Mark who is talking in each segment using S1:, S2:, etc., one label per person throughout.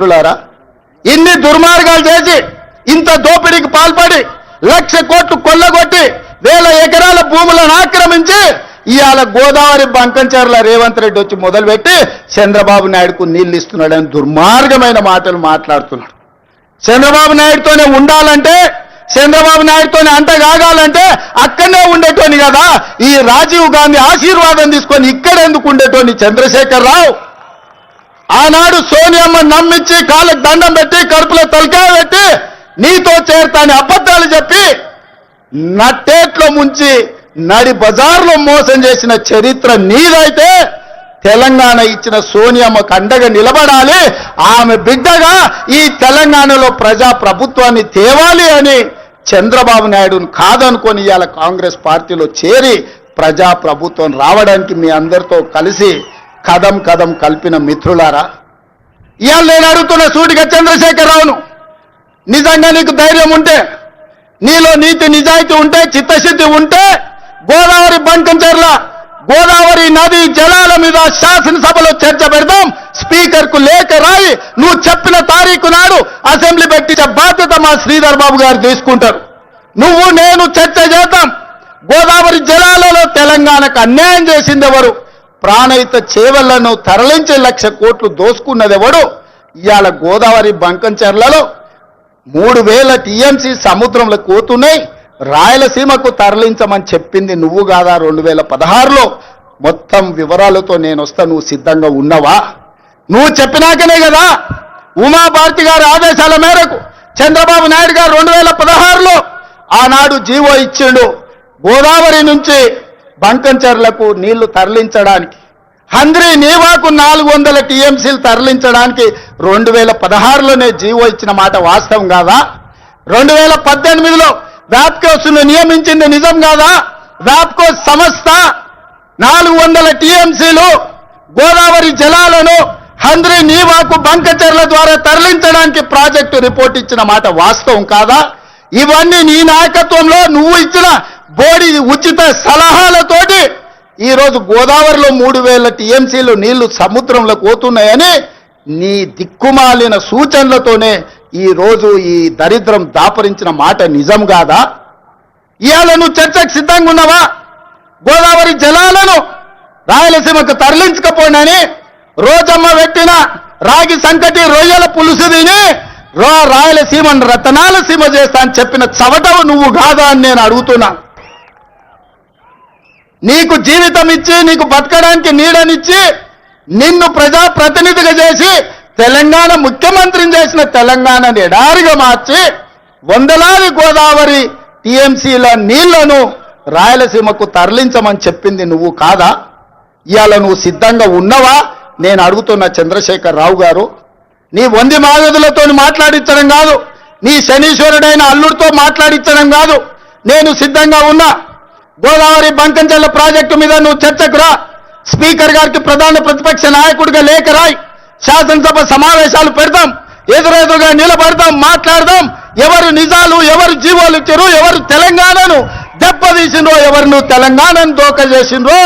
S1: మిత్రులారా, ఇన్ని దుర్మార్గాలు చేసి ఇంత దోపిడీకి పాల్పడి 1,00,000 కోట్లు కొల్లగొట్టి 1000 ఎకరాల భూములను ఆక్రమించి ఇవాళ గోదావరి బంకంచెర్ల రేవంత్ రెడ్డి వచ్చి మొదలుపెట్టి చంద్రబాబు నాయుడుకు నీళ్లు ఇస్తున్నాడని దుర్మార్గమైన మాటలు మాట్లాడుతున్నాడు. చంద్రబాబు నాయుడుతోనే ఉండాలంటే, చంద్రబాబు నాయుడుతోనే అంటగాగాలంటే అక్కడనే ఉండేటోని కదా. ఈ రాజీవ్ గాంధీ ఆశీర్వాదం తీసుకొని ఇక్కడ ఎందుకు ఉండేటోని చంద్రశేఖర్ రావు ఆనాడు సోనియమ్మ నమ్మించి కాళ్ళకు దండం పెట్టి కడుపులో తలకాయ పెట్టి నీతో చేరతాని అబద్ధాలు చెప్పి నట్టేట్లో ముంచి నడి బజార్లో మోసం చేసిన చరిత్ర నీదైతే తెలంగాణ ఇచ్చిన సోనియమ్మకు అండగా నిలబడాలి. ఆమె బిడ్డగా ఈ తెలంగాణలో ప్రజా ప్రభుత్వాన్ని తేవాలి అని చంద్రబాబు నాయుడును కాదనుకొని ఇవాళ కాంగ్రెస్ పార్టీలో చేరి ప్రజా ప్రభుత్వం రావడానికి మీ అందరితో కలిసి కదం కదం కలిపిన మిత్రులారా, ఇవాళ నేను అడుగుతున్న సూటిగా చంద్రశేఖరరావును, నిజంగా నీకు ధైర్యం ఉంటే, నీలో నీతి నిజాయితీ ఉంటే, చిత్తశుద్ధి ఉంటే గోదావరి బంకంచెర్ల గోదావరి నది జలాల మీద శాసనసభలో చర్చ పెడదాం. స్పీకర్కు లేఖ రాయి నువ్వు చెప్పిన తారీఖు నాడు అసెంబ్లీ పెట్టించే బాధ్యత మా శ్రీధర్ బాబు గారు తీసుకుంటారు. నువ్వు నేను చర్చ చేద్దాం. గోదావరి జలాలలో తెలంగాణకు అన్యాయం చేసింది ఎవరు? ప్రాణహిత చేవళ్లను తరలించే 1,00,000 కోట్లు దోసుకున్నది ఎవడు? ఇవాళ గోదావరి బంకంచెర్లలో 3,000 టీఎంసీ సముద్రంలో కోతున్నాయి. రాయలసీమకు తరలించమని చెప్పింది నువ్వు కాదా? 2016లో మొత్తం వివరాలతో నేను వస్తా. నువ్వు సిద్ధంగా ఉన్నావా? నువ్వు చెప్పినాకనే కదా ఉమాభారతి గారి ఆదేశాల మేరకు చంద్రబాబు నాయుడు గారు 2016లో ఆనాడు జీవో ఇచ్చిండు. గోదావరి నుంచి బంకంచెర్లకు నీళ్లు తరలించడానికి, హంద్రీ నీవాకు 400 టీఎంసీలు తరలించడానికి 2016లోనే జీవో ఇచ్చిన మాట వాస్తవం కాదా? 2018లో వ్యాప్కోస్ను నియమించింది నిజం కాదా? వ్యాప్కోస్ సంస్థ 400 టీఎంసీలు గోదావరి జలాలను హంద్రీ నీవాకు బంకంచెర్ల ద్వారా తరలించడానికి ప్రాజెక్టు రిపోర్ట్ ఇచ్చిన మాట వాస్తవం కాదా? ఇవన్నీ నీ నాయకత్వంలో నువ్వు ఇచ్చిన బోడి ఉచిత సలహాలతోటి ఈరోజు గోదావరిలో 3,000 టీఎంసీలు నీళ్లు సముద్రంలో పోతున్నాయని నీ దిక్కుమాలిన సూచనలతోనే ఈరోజు ఈ దరిద్రం దాపరించిన మాట నిజం కాదా? ఇవాళ నువ్వు చర్చకు సిద్ధంగా ఉన్నావా? గోదావరి జలాలను రాయలసీమకు తరలించకపోయినని రోజమ్మ పెట్టిన రాగి సంకటి రొయ్యల పులుసు తిని రాయలసీమను రతనాల సీమ చేస్తా అని చెప్పిన చవటవు నువ్వు కాదా అని నేను అడుగుతున్నా. నీకు జీవితం ఇచ్చి, నీకు బతకడానికి నీడనిచ్చి, నిన్ను ప్రజాప్రతినిధిగా చేసి తెలంగాణ ముఖ్యమంత్రిని చేసిన తెలంగాణని ఎడారిగా మార్చి వందలాది గోదావరి టీఎంసీల నీళ్లను రాయలసీమకు తరలించమని చెప్పింది నువ్వు కాదా? ఇవాళ నువ్వు సిద్ధంగా ఉన్నవా నేను అడుగుతున్న చంద్రశేఖర్ రావు గారు. నీ వంది మాగదులతో మాట్లాడించడం కాదు, నీ శనీశ్వరుడైన అల్లుడితో మాట్లాడించడం కాదు. నేను సిద్ధంగా ఉన్నా. గోదావరి బంకంచెర్ల ప్రాజెక్టు మీద నువ్వు చర్చకు రా. స్పీకర్ గారికి ప్రధాన ప్రతిపక్ష నాయకుడిగా లేఖ రాయి. శాసనసభ సమావేశాలు పెడతాం, ఎదురెదురుగా నిలబడతాం, మాట్లాడదాం. ఎవరు నిజాలు, ఎవరు జీవోలు ఇచ్చారు, ఎవరు తెలంగాణను దెబ్బతీసిండ్రో, ఎవరు నువ్వు తెలంగాణను దోక చేసిండ్రో,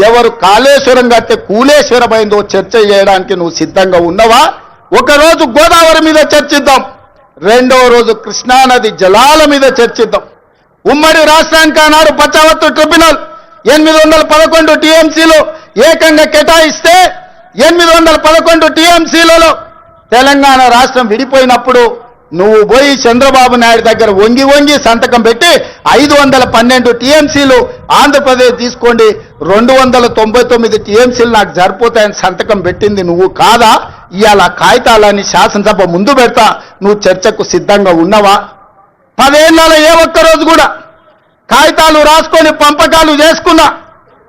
S1: ఎవరు కాళేశ్వరం కట్టే కూలేశ్వరమైందో చర్చ చేయడానికి నువ్వు సిద్ధంగా ఉన్నవా? ఒకరోజు గోదావరి మీద చర్చిద్దాం, రెండవ రోజు కృష్ణానది జలాల మీద చర్చిద్దాం. ఉమ్మడి రాష్ట్రానికి ఆనాడు పచ్చావత్తు ట్రిబ్యునల్ 811 టీఎంసీలు ఏకంగా కేటాయిస్తే 811 టీఎంసీలలో తెలంగాణ రాష్ట్రం విడిపోయినప్పుడు నువ్వు పోయి చంద్రబాబు నాయుడు దగ్గర వంగి వంగి సంతకం పెట్టి 512 టీఎంసీలు ఆంధ్రప్రదేశ్ తీసుకోండి, 299 టీఎంసీలు నాకు సరిపోతాయని సంతకం పెట్టింది నువ్వు కాదా? ఇవాళ కాగితాలని శాసనసభ ముందు పెడతా. నువ్వు చర్చకు సిద్ధంగా ఉన్నవా? 10 ఏళ్లలో ఏ ఒక్కరోజు కూడా కాగితాలు రాసుకొని పంపకాలు చేసుకున్నా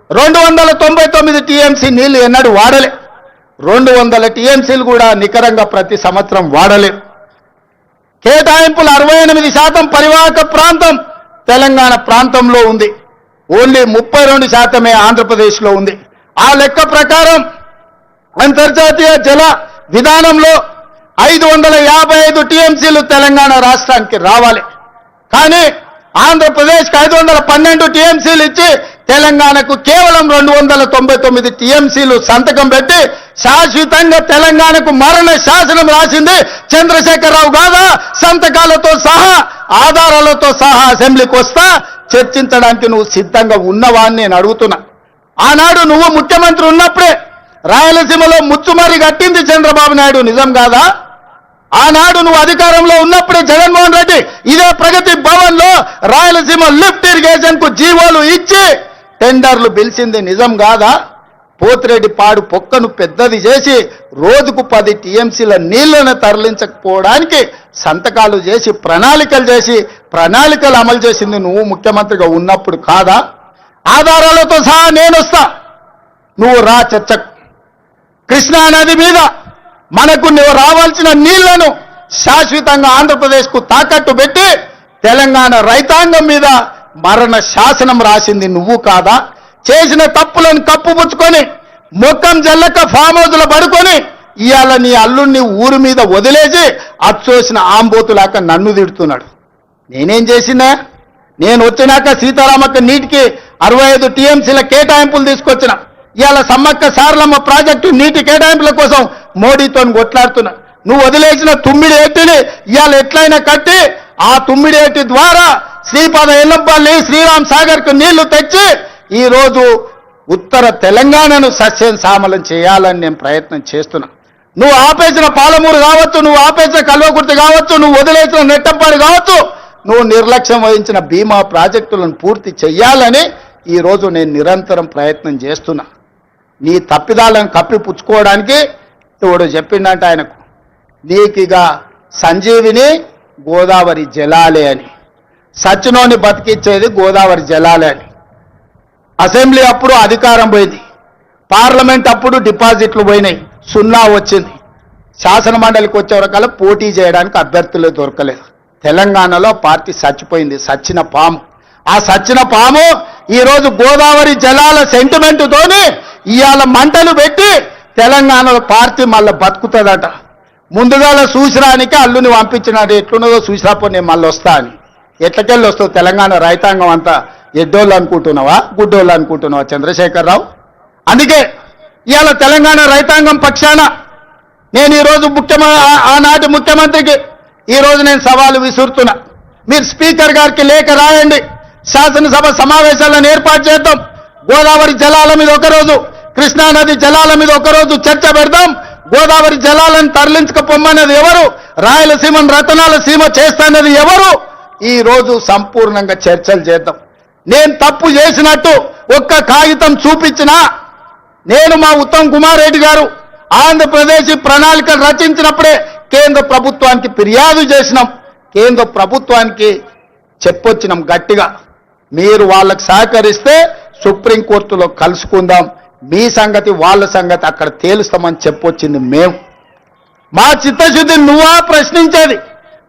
S1: 299 టీఎంసీ నీళ్లు ఎన్నడూ వాడలే. 200 టీఎంసీలు కూడా నికరంగా ప్రతి సంవత్సరం వాడలే. కేటాయింపులు 68% పరివాహక ప్రాంతం తెలంగాణ ప్రాంతంలో ఉంది. ఓన్లీ 32% ఆంధ్రప్రదేశ్లో ఉంది. ఆ లెక్క ప్రకారం అంతర్జాతీయ జల విధానంలో 555 టీఎంసీలు తెలంగాణ రాష్ట్రానికి రావాలి. కానీ ఆంధ్రప్రదేశ్కి 512 టీఎంసీలు ఇచ్చి తెలంగాణకు కేవలం 299 టీఎంసీలు సంతకం పెట్టి శాశ్వతంగా తెలంగాణకు మరణ శాసనం రాసింది చంద్రశేఖరరావు కాదా? సంతకాలతో సహా ఆధారాలతో సహా అసెంబ్లీకి వస్తా, చర్చించడానికి నువ్వు సిద్ధంగా ఉన్నవా అని నేను అడుగుతున్నా. ఆనాడు నువ్వు ముఖ్యమంత్రి ఉన్నప్పుడే రాయలసీమలో ముచ్చుమరి కట్టింది చంద్రబాబు నాయుడు, నిజం కాదా? ఆనాడు నువ్వు అధికారంలో ఉన్నప్పుడే జగన్మోహన్ రెడ్డి ఇదే ప్రగతి భవన్ లో రాయలసీమ లిఫ్ట్ ఇరిగేషన్ కు జీవోలు ఇచ్చి టెండర్లు పిలిచింది, నిజం కాదా? పోతిరెడ్డి పాడు పొక్కను పెద్దది చేసి రోజుకు 10 టీఎంసీల నీళ్లను తరలించకపోవడానికి సంతకాలు చేసి ప్రణాళికలు అమలు చేసింది నువ్వు ముఖ్యమంత్రిగా ఉన్నప్పుడు కాదా? ఆధారాలతో సహా నేను వస్తా, నువ్వు రా చర్చకు. కృష్ణా నది మీద మనకు నువ్వు రావాల్సిన నీళ్లను శాశ్వతంగా ఆంధ్రప్రదేశ్కు తాకట్టు పెట్టి తెలంగాణ రైతాంగం మీద మరణ శాసనం రాసింది నువ్వు కాదా? చేసిన తప్పులను కప్పుపుచ్చుకొని మొక్కం జల్లక ఫామ్ హౌస్లో పడుకొని ఇవాళ నీ అల్లుడిని ఊరి మీద వదిలేసి అచ్చోసిన ఆంబోతులాక నన్ను తిడుతున్నాడు. నేనేం చేసినా? నేను వచ్చినాక సీతారామక్క నీటికి 65 టీఎంసీల కేటాయింపులు తీసుకొచ్చిన. ఇవాళ సమ్మక్క సారలమ్మ ప్రాజెక్టు నీటి కేటాయింపుల కోసం మోడీతో కొట్లాడుతున్నా. నువ్వు వదిలేసిన తుమ్మిడి ఏటిని ఇవాళ ఎట్లయినా కట్టి ఆ తుమ్మిడి ఏటి ద్వారా శ్రీపాద ఎల్లంపల్లి శ్రీరామ్ సాగర్ కు నీళ్లు తెచ్చి ఈ రోజు ఉత్తర తెలంగాణను సస్యం సామలం చేయాలని నేను ప్రయత్నం చేస్తున్నా. నువ్వు ఆపేసిన పాలమూరు కావచ్చు, నువ్వు ఆపేసిన కల్వకుర్తి కావచ్చు, నువ్వు వదిలేసిన నెట్టంపాడు కావచ్చు, నువ్వు నిర్లక్ష్యం వహించిన బీమా ప్రాజెక్టులను పూర్తి చెయ్యాలని ఈ రోజు నేను నిరంతరం ప్రయత్నం చేస్తున్నా. నీ తప్పిదాలను కప్పిపుచ్చుకోవడానికి ఎవడు చెప్పిండంటే ఆయనకు, నీకిగా సంజీవిని గోదావరి జలాలే అని, సచ్చినోని బతికిచ్చేది గోదావరి జలాలే అని. అసెంబ్లీ అప్పుడు అధికారం పోయింది, పార్లమెంట్ అప్పుడు డిపాజిట్లు పోయినాయి, 0 వచ్చింది. శాసన మండలికి వచ్చేవరకల్లా పోటీ చేయడానికి అభ్యర్థులే దొరకలేదు. తెలంగాణలో పార్టీ చచ్చిపోయింది, సచ్చిన పాము. ఆ సచ్చిన పాము ఈరోజు గోదావరి జలాల సెంటిమెంటుతోని ఇవాళ మంటలు పెట్టి తెలంగాణలో పార్టీ మళ్ళీ బతుకుతుందట. ముందుగాల చూసిరానికి అల్లుని పంపించినాడు, ఎట్లున్నదో చూసిరాపో నేను మళ్ళీ వస్తా అని. ఎట్లకెళ్ళి వస్తావు? తెలంగాణ రైతాంగం అంతా ఎడ్డోళ్ళు అనుకుంటున్నావా, గుడ్డోళ్ళు అనుకుంటున్నావా చంద్రశేఖరరావు? అందుకే ఇవాళ తెలంగాణ రైతాంగం పక్షాన నేను ఈరోజు ఆనాటి ముఖ్యమంత్రికి ఈరోజు నేను సవాలు విసురుతున్నా. మీరు స్పీకర్ గారికి లేఖ రాయండి, శాసనసభ సమావేశాలను ఏర్పాటు చేద్దాం. గోదావరి జలాల మీద ఒకరోజు, కృష్ణానది జలాల మీద ఒకరోజు చర్చ పెడదాం. గోదావరి జలాలను తరలించకపోమన్నది ఎవరు? రాయలసీమను రతనాల సీమ చేస్తానది ఎవరు? ఈ రోజు సంపూర్ణంగా చర్చలు చేద్దాం. నేను తప్పు చేసినట్టు ఒక్క కాగితం చూపించినా, నేను మా ఉత్తమ్ కుమార్ రెడ్డి గారు ఆంధ్రప్రదేశ్ ప్రణాళికలు రచించినప్పుడే కేంద్ర ప్రభుత్వానికి ఫిర్యాదు చేసినాం, కేంద్ర ప్రభుత్వానికి చెప్పొచ్చినాం గట్టిగా, మీరు వాళ్ళకు సహకరిస్తే సుప్రీంకోర్టులో కలుసుకుందాం, మీ సంగతి వాళ్ళ సంగతి అక్కడ తేలుస్తామని చెప్పొచ్చింది మేము. మా చిత్తశుద్ధి నువ్వా ప్రశ్నించేది?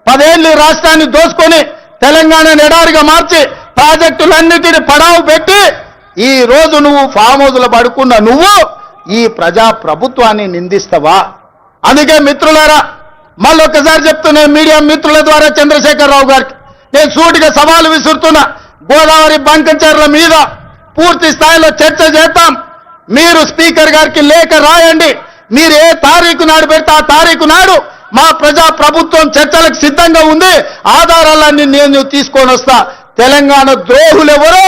S1: 10 ఏళ్ళు రాష్ట్రాన్ని దోసుకొని తెలంగాణను ఎడారిగా మార్చి ప్రాజెక్టులన్నిటిని పడావు పెట్టి ఈ రోజు నువ్వు ఫామ్ హౌస్లో పడుకున్న నువ్వు ఈ ప్రజా ప్రభుత్వాన్ని నిందిస్తావా? అందుకే మిత్రులారా, మళ్ళొక్కసారి చెప్తున్నా మీడియా మిత్రుల ద్వారా చంద్రశేఖరరావు గారికి నేను సూటిగా సవాలు విసురుతున్నా. గోదావరి బంకంచెర్ల మీద పూర్తి స్థాయిలో చర్చ చేద్దాం. మీరు స్పీకర్ గారికి లేఖ రాయండి. మీరు ఏ తారీఖు నాడు పెడితే ఆ తారీఖు నాడు మా ప్రజా ప్రభుత్వం చర్చలకు సిద్ధంగా ఉంది. ఆధారాలన్నీ నేను తీసుకొని వస్తా. తెలంగాణ ద్రోహులెవరో,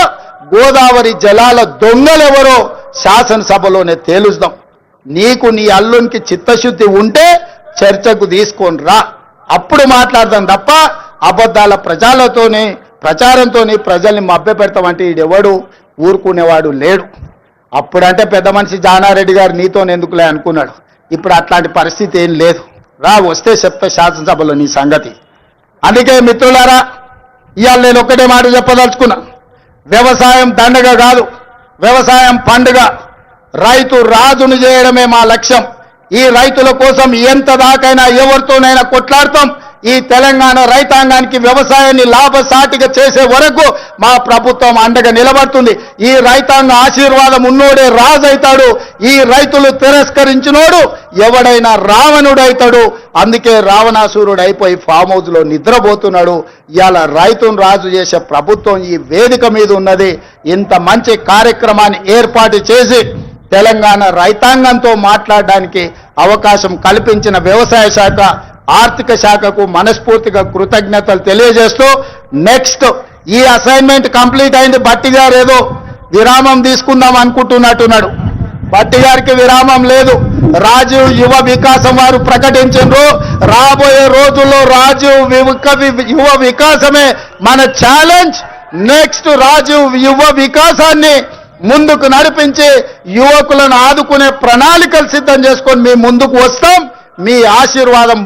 S1: గోదావరి జలాల దొంగలెవరో శాసనసభలోనే తేలుస్తాం. నీకు నీ అల్లునికి చిత్తశుద్ధి ఉంటే చర్చకు తీసుకొని రా, అప్పుడు మాట్లాడదాం తప్ప అబద్ధాల ప్రచారంతోని ప్రజల్ని మభ్యపెడతామంటే ఈడెవడు ఊరుకునేవాడు లేడు. అప్పుడంటే పెద్ద మనిషి జానారెడ్డి గారు నీతో ఎందుకులే అనుకున్నాడు. ఇప్పుడు అట్లాంటి పరిస్థితి ఏం లేదు. రా, వస్తే చెప్తా శాసనసభలో నీ సంగతి. అందుకే మిత్రులారా, ఇవాళ నేను ఒక్కటే మాట చెప్పదలుచుకున్నా. వ్యవసాయం దండగ కాదు, వ్యవసాయం పండుగ. రైతు రాజును చేయడమే మా లక్ష్యం. ఈ రైతుల కోసం ఎంత దాకైనా ఎవరితోనైనా కొట్లాడతాం, ఈ తెలంగాణ రైతాంగానికి వ్యవసాయాన్ని లాభసాటిగా చేసే వరకు మా ప్రభుత్వం అండగా నిలబడుతుంది. ఈ రైతాంగ ఆశీర్వాదం ఉన్నోడే రాజు అవుతాడు. ఈ రైతులు తిరస్కరించినోడు ఎవడైనా రావణుడైతాడు. అందుకే రావణాసురుడు అయిపోయి ఫామ్ హౌస్ లో నిద్రపోతున్నాడు. ఇవాళ రైతును రాజు చేసే ప్రభుత్వం ఈ వేదిక మీద ఉన్నది. ఇంత మంచి కార్యక్రమాన్ని ఏర్పాటు చేసి తెలంగాణ రైతాంగంతో మాట్లాడడానికి అవకాశం కల్పించిన వ్యవసాయ శాఖ, ఆర్థిక శాఖకు మనస్ఫూర్తిగా కృతజ్ఞతలు తెలియజేస్తూ, నెక్స్ట్ ఈ అసైన్మెంట్ కంప్లీట్ అయింది. భట్టి గారు ఏదో విరామం తీసుకుందాం అనుకుంటున్నట్టున్నాడు. భట్టి గారికి విరామం లేదు. రాజీవ్ యువ వికాసం వారు ప్రకటించారు. రాబోయే రోజుల్లో రాజీవ్ యువ వికాసమే మన ఛాలెంజ్. నెక్స్ట్ రాజీవ్ యువ వికాసాన్ని ముందుకు నడిపించి యువకులను ఆదుకునే ప్రణాళికలు సిద్ధం చేసుకొని మీ ముందుకు వస్తాం. మీ ఆశీర్వాదం